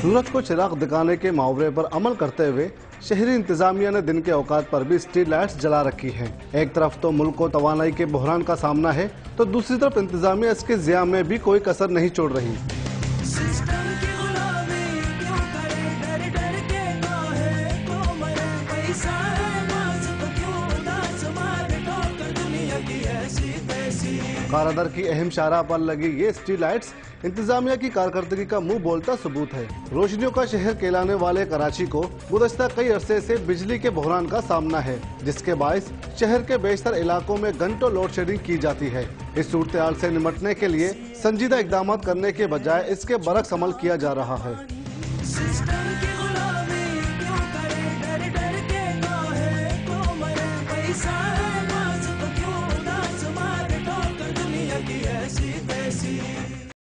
सूरज को चिराग दिखाने के मुहावरे पर अमल करते हुए शहरी इंतजामिया ने दिन के औकात पर भी स्ट्रीट लाइट्स जला रखी हैं। एक तरफ तो मुल्क को तवानाई के बहरान का सामना है, तो दूसरी तरफ इंतजामिया इसके ज़िया में भी कोई कसर नहीं छोड़ रही। कारादर की अहम शाहराह पर लगी ये स्ट्रीट लाइट्स इंतजामिया की कारकर्दगी का मुंह बोलता सबूत है। रोशनियों का शहर कहलाने वाले कराची को गुज़श्ता कई अरसे से बिजली के बहरान का सामना है, जिसके बायस शहर के बेशतर इलाकों में घंटों लोड शेडिंग की जाती है। इस सूरत हाल से निमटने के लिए संजीदा इकदाम करने के बजाय इसके बरक्स अमल किया जा रहा है।